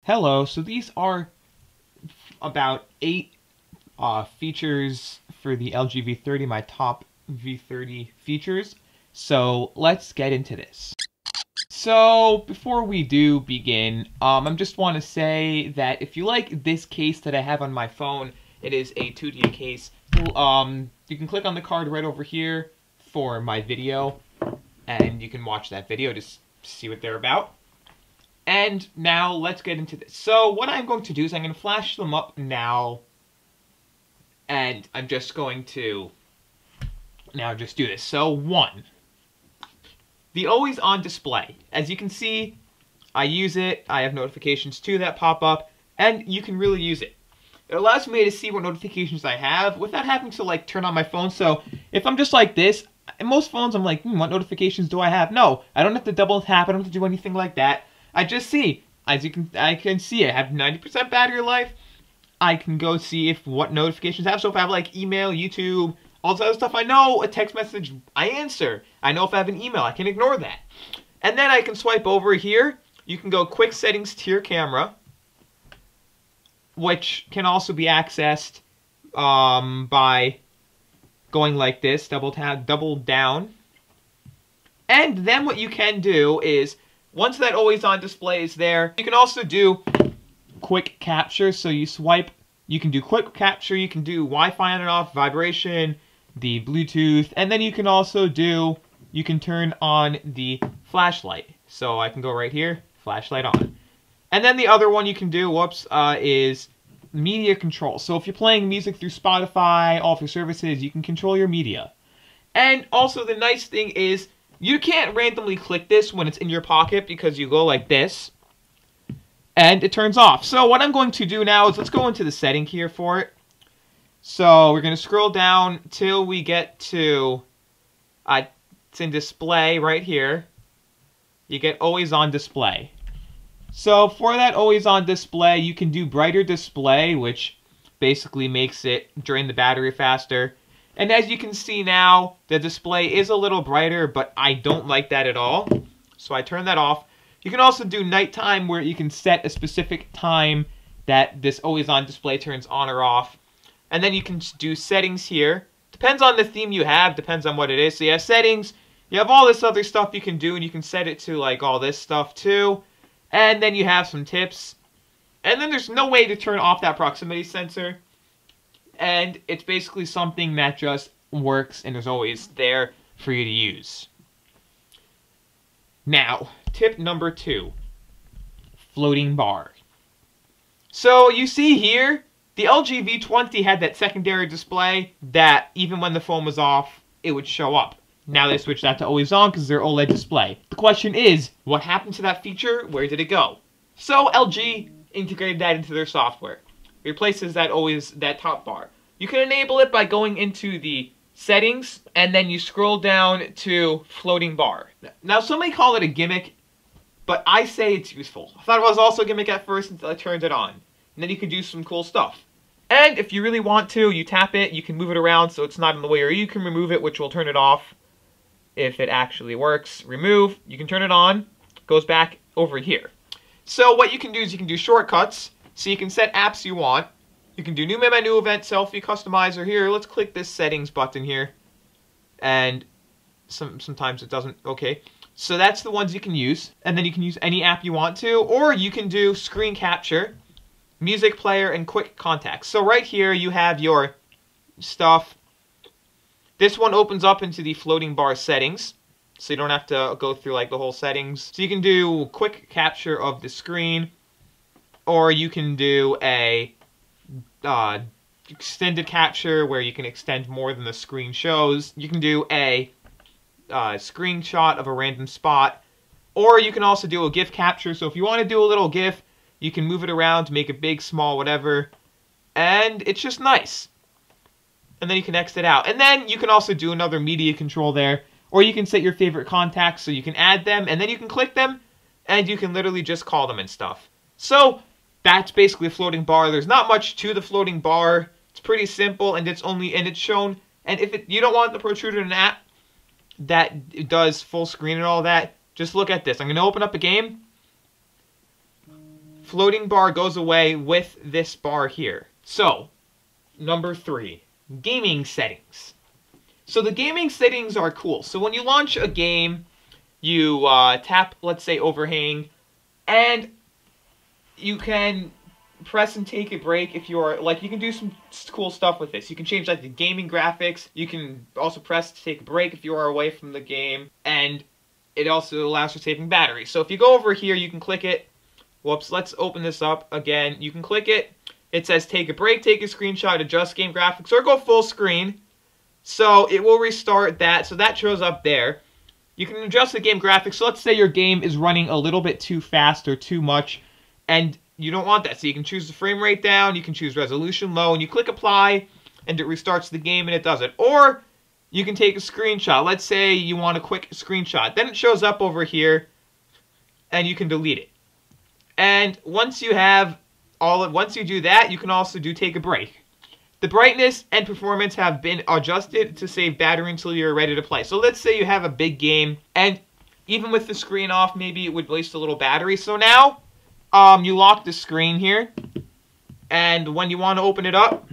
Hello, so these are about 8 features for the LG V30, my top V30 features. So let's get into this. So before we do begin, I just want to say that if you like this case that I have on my phone, it is a 2D case. You can click on the card right over here for my video, and you can watch that video to see what they're about. And now let's get into this. So what I'm going to do is I'm going to flash them up now, and I'm just going to now just do this. So 1, the always on display. As you can see, I use it. I have notifications too that pop up, and you can really use it. It allows me to see what notifications I have without having to like turn on my phone. So if I'm just like this, in most phones I'm like, what notifications do I have? No, I don't have to double tap. I don't have to do anything like that. I just see, I can see I have 90% battery life. I can go see what notifications I have. So if I have like email, YouTube, all this other stuff, I know a text message, I answer. I know if I have an email, I can ignore that. And then I can swipe over here. You can go quick settings to your camera, which can also be accessed by going like this, double down. And then what you can do is, once that always on display is there, you can also do quick capture. So you swipe, you can do quick capture, you can do Wi-Fi on and off, vibration, the Bluetooth, and then you can also do, you can turn on the flashlight. So I can go right here, flashlight on. And then the other one you can do, is media control. So if you're playing music through Spotify, all of your services, you can control your media. And also the nice thing is, you can't randomly click this when it's in your pocket because you go like this, and it turns off. So what I'm going to do now is let's go into the setting here for it. So we're going to scroll down till we get to, it's in display right here. You get always on display. So for that always on display, you can do brighter display, which basically makes it drain the battery faster. And as you can see now, the display is a little brighter, but I don't like that at all. So I turn that off. You can also do nighttime, where you can set a specific time that this always on display turns on or off. And then you can do settings here. Depends on the theme you have, depends on what it is. So you have settings, you have all this other stuff you can do, and you can set it to like all this stuff too. And then you have some tips. And then there's no way to turn off that proximity sensor. And it's basically something that just works and is always there for you to use. Now, tip number 2. Floating bar. So you see here, the LG V20 had that secondary display that even when the phone was off, it would show up. Now they switched that to always on because they're OLED display. The question is, what happened to that feature? Where did it go? So LG integrated that into their software. Replaces that top bar. You can enable it by going into the settings, and then you scroll down to floating bar. Now some may call it a gimmick, but I say it's useful. I thought it was also a gimmick at first until I turned it on. And then you can do some cool stuff. And if you really want to, you tap it, you can move it around so it's not in the way, or you can remove it, which will turn it off if it actually works. Remove, you can turn it on, goes back over here. So what you can do is you can do shortcuts. So you can set apps you want. You can do new menu event, selfie, customizer. Here, let's click this settings button here. And sometimes it doesn't. Okay. So that's the ones you can use. And then you can use any app you want to. Or you can do screen capture, music player, and quick contacts. So right here you have your stuff. This one opens up into the floating bar settings. So you don't have to go through like the whole settings. So you can do quick capture of the screen. Or you can do a extended capture where you can extend more than the screen shows. You can do a screenshot of a random spot. Or you can also do a GIF capture. So if you want to do a little GIF, you can move it around to make it big, small, whatever. And it's just nice. And then you can exit out. And then you can also do another media control there. Or you can set your favorite contacts so you can add them. And then you can click them. And you can literally just call them and stuff. So that's basically a floating bar. There's not much to the floating bar. It's pretty simple, and it's shown. And if you don't want the protruder in an app that does full screen and all that, just look at this. I'm going to open up a game. floating bar goes away with this bar here. So, number 3, gaming settings. So the gaming settings are cool. So when you launch a game, you tap, let's say, overhang, and you can press and take a break if you're, like, you can do some cool stuff with this. You can change, like, the gaming graphics. You can also press to take a break if you are away from the game, and it also allows for saving battery. So if you go over here, you can click it. Whoops, let's open this up again. You can click it. It says take a break, take a screenshot, adjust game graphics, or go full screen. So it will restart that. So that shows up there. You can adjust the game graphics. So let's say your game is running a little bit too fast or too much, and you don't want that. So you can choose the frame rate down, you can choose resolution low, and you click apply, and it restarts the game and it does it. Or you can take a screenshot. Let's say you want a quick screenshot. Then it shows up over here, and you can delete it. And once you do that, you can also take a break. The brightness and performance have been adjusted to save battery until you're ready to play. So let's say you have a big game, and even with the screen off, maybe it would waste a little battery. So now, you lock the screen here, and when you want to open it up,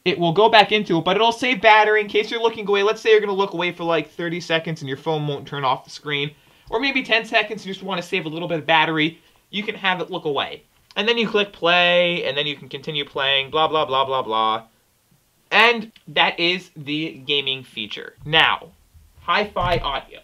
it will go back into it, but it'll save battery in case you're looking away. Let's say you're going to look away for like 30 seconds and your phone won't turn off the screen, or maybe 10 seconds and you just want to save a little bit of battery. You can have it look away. And then you click play, and then you can continue playing, blah, blah, blah, blah, blah. And that is the gaming feature. Now, HiFi audio.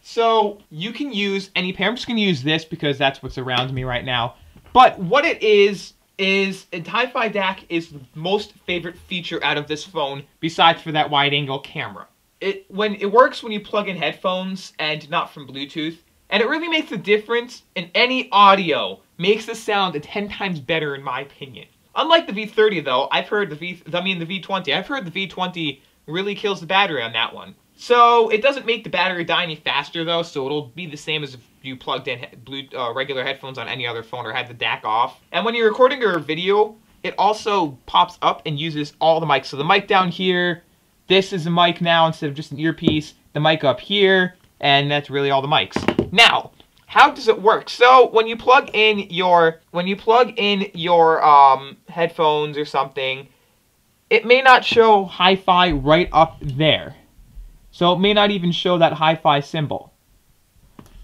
So you can use any pair. I'm just going to use this because that's what's around me right now. But what it is HiFi DAC is the most favorite feature out of this phone, besides for that wide-angle camera. It works when you plug in headphones and not from Bluetooth. And it really makes a difference in any audio. Makes the sound 10 times better in my opinion. Unlike the V30 though, I've heard the V20. I've heard the V20 really kills the battery on that one. So it doesn't make the battery die any faster though, so it'll be the same as if you plugged in regular headphones on any other phone or had the DAC off. And when you're recording your video, it also pops up and uses all the mics. So the mic down here, this is a mic now instead of just an earpiece. The mic up here, and that's really all the mics. Now, how does it work? So when you plug in your headphones or something, it may not show HiFi right up there. So it may not even show that HiFi symbol.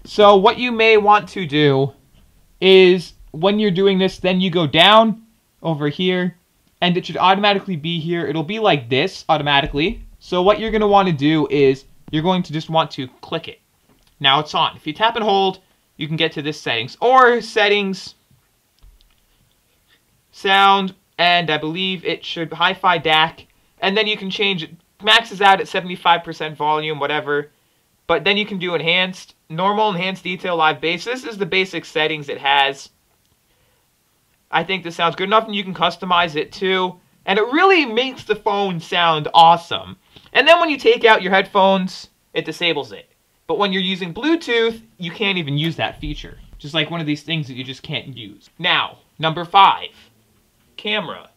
So what you may want to do is when you're doing this, then you go down over here, and it should automatically be here. It'll be like this automatically. So what you're going to want to do is you're going to just want to click it. Now it's on. If you tap and hold, you can get to this settings, or settings, sound, and I believe it should HiFi DAC, and then you can change it. Maxes out at 75% volume, whatever, but then you can do enhanced, normal, enhanced, detail, live bass. This is the basic settings it has. I think this sounds good enough, and you can customize it too, and it really makes the phone sound awesome. And then when you take out your headphones, it disables it. But when you're using Bluetooth, you can't even use that feature. Just like one of these things that you just can't use. Now, number 5, camera.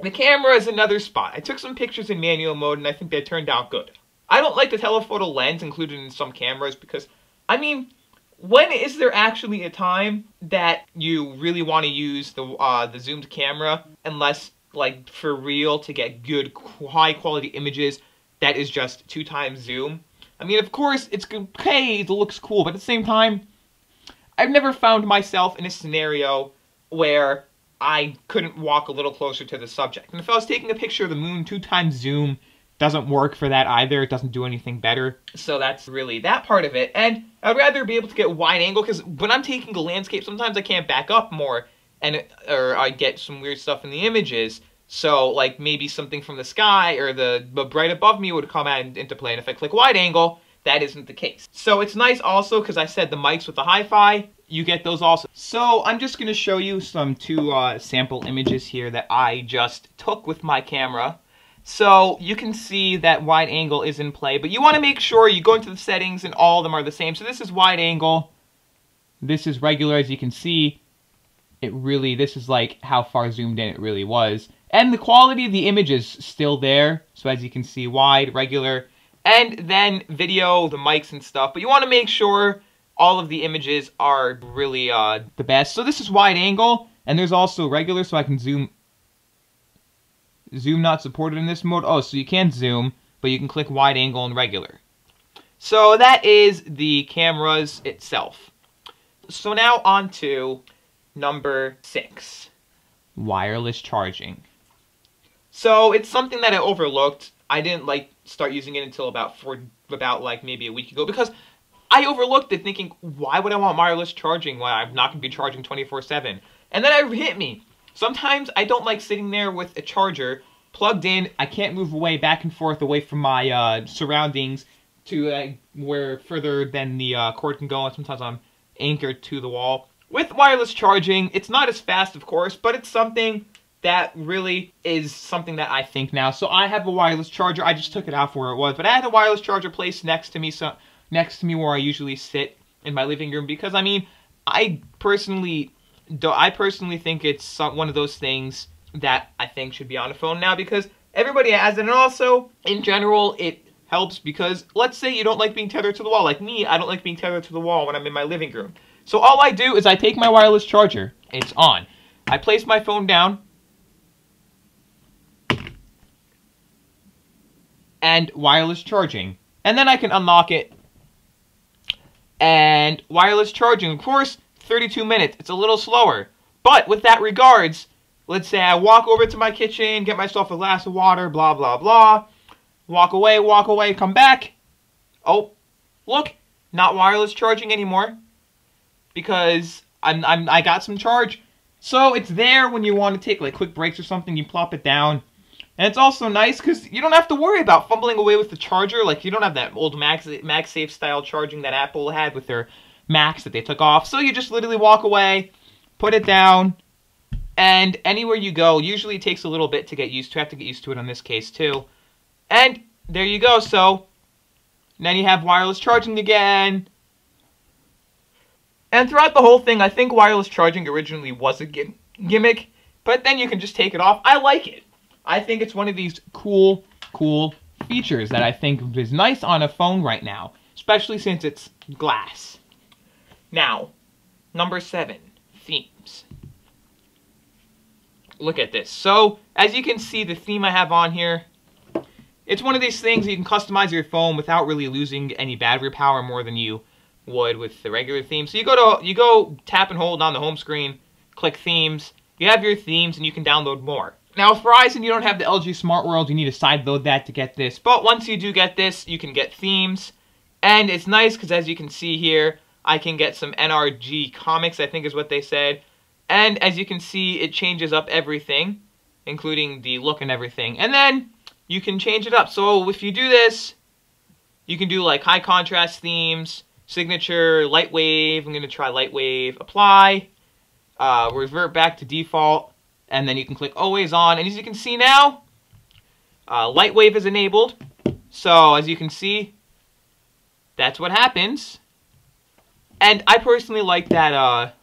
The camera is another spot. I took some pictures in manual mode, and I think they turned out good. I don't like the telephoto lens included in some cameras because, I mean, when is there actually a time that you really want to use the zoomed camera, unless, like, for real, to get good, high-quality images that is just 2 times zoom? I mean, of course, it's okay, it looks cool, but at the same time, I've never found myself in a scenario where I couldn't walk a little closer to the subject. And if I was taking a picture of the moon, 2 times zoom doesn't work for that either. It doesn't do anything better. So that's really that part of it. And I'd rather be able to get wide angle, because when I'm taking a landscape, sometimes I can't back up more, or I get some weird stuff in the images. So, like, maybe something from the sky or the bright above me would come into play. And if I click wide angle, that isn't the case. So it's nice also, because I said the mics with the HiFi, you get those also. So I'm just going to show you some 2 sample images here that I just took with my camera. So you can see that wide angle is in play, but you want to make sure you go into the settings and all of them are the same. So this is wide angle. This is regular, as you can see. This is like how far zoomed in it really was. And the quality of the image is still there. So as you can see, wide, regular, and then video, the mics and stuff. But you want to make sure all of the images are really the best. So this is wide angle, and there's also regular, so I can zoom. Zoom not supported in this mode. Oh, so you can zoom, but you can click wide angle and regular. So that is the cameras itself. So now on to number 6. Wireless charging. So it's something that I overlooked. I didn't start using it until about maybe a week ago, because I overlooked it thinking, why would I want wireless charging when I'm not going to be charging 24/7? And then it hit me. Sometimes I don't like sitting there with a charger plugged in. I can't move back and forth away from my surroundings to where further than the cord can go, and sometimes I'm anchored to the wall. With wireless charging, it's not as fast, of course, but it's something that really is something that I think now. So I have a wireless charger. I just took it out for where it was, but I had a wireless charger placed next to me where I usually sit in my living room, because I mean, I personally think it's one of those things that I think should be on a phone now, because everybody has it, and also in general it helps because let's say you don't like being tethered to the wall. Like me, I don't like being tethered to the wall when I'm in my living room. So all I do is I take my wireless charger. It's on. I place my phone down, and wireless charging. And then I can unlock it. And wireless charging, of course, 32 minutes. It's a little slower. But with that regards, let's say I walk over to my kitchen, get myself a glass of water, blah, blah, blah. Walk away, come back. Oh, look, not wireless charging anymore. Because I got some charge. So it's there when you want to take like quick breaks or something, you plop it down. And it's also nice because you don't have to worry about fumbling away with the charger. Like, you don't have that old MagSafe style charging that Apple had with their Macs that they took off. So you just literally walk away, put it down, and anywhere you go, usually it takes a little bit to get used to. I have to get used to it in this case too. And there you go. So then you have wireless charging again. And throughout the whole thing, I think wireless charging originally was a gimmick, but then you can just take it off. I like it. I think it's one of these cool features that I think is nice on a phone right now, especially since it's glass. Now, number 7, themes. Look at this. So, as you can see, the theme I have on here, it's one of these things you can customize your phone without really losing any battery power more than you would with the regular theme. So you go tap and hold on the home screen, click themes. You have your themes, and you can download more. Now, with Verizon, you don't have the LG Smart World. You need to sideload that to get this. But once you do get this, you can get themes. And it's nice because, as you can see here, I can get some NRG comics, I think is what they said. And as you can see, it changes up everything, including the look and everything. And then you can change it up. So if you do this, you can do like high contrast themes, signature, light wave. I'm going to try light wave, apply, revert back to default. And then you can click always on. And as you can see now, light wave is enabled. So as you can see, that's what happens. And I personally like that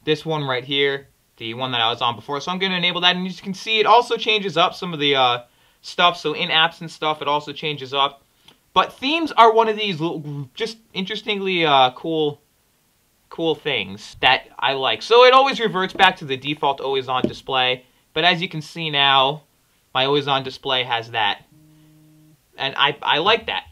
this one right here, the one that I was on before. So I'm going to enable that. And as you can see, it also changes up some of the stuff. So in apps and stuff, it also changes up. But themes are one of these little, just interestingly cool things that I like. So it always reverts back to the default always on display. But as you can see now, my always on display has that. And I like that.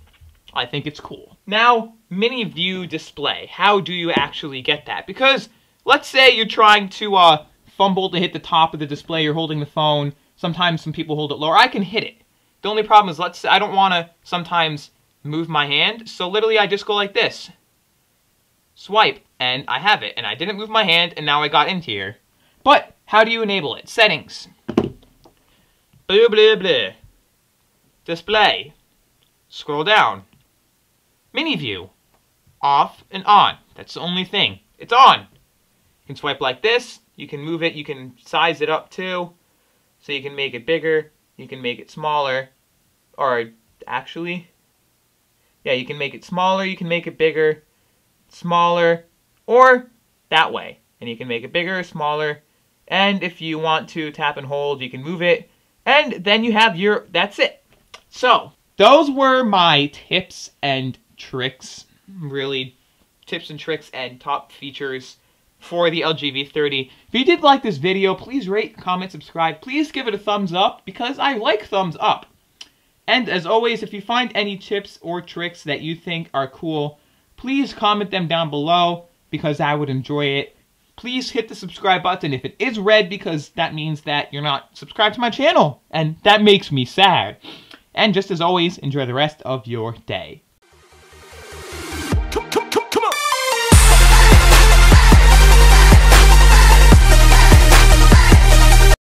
I think it's cool. Now, mini view display. How do you actually get that? Because let's say you're trying to fumble to hit the top of the display. You're holding the phone. Sometimes some people hold it lower. I can hit it. The only problem is, let's say I don't want to sometimes move my hand. So literally I just go like this. Swipe, and I have it. And I didn't move my hand, and now I got into here. But how do you enable it? Settings. Blah, blah, blah. Display. Scroll down. Mini view. Off and on. That's the only thing. It's on. You can swipe like this. You can move it. You can size it up too. So you can make it bigger. You can make it smaller. Or actually, yeah, you can make it smaller. You can make it bigger, smaller, or that way. And you can make it bigger, smaller. And if you want to tap and hold, you can move it. And then you have your, that's it. So those were my tips and tricks. Really tips and tricks and top features for the LG V30. If you did like this video, please rate, comment, subscribe. Please give it a thumbs up, because I like thumbs up. And as always, if you find any tips or tricks that you think are cool, please comment them down below, because I would enjoy it. Please hit the subscribe button if it is red, because that means that you're not subscribed to my channel, and that makes me sad. And just as always, enjoy the rest of your day.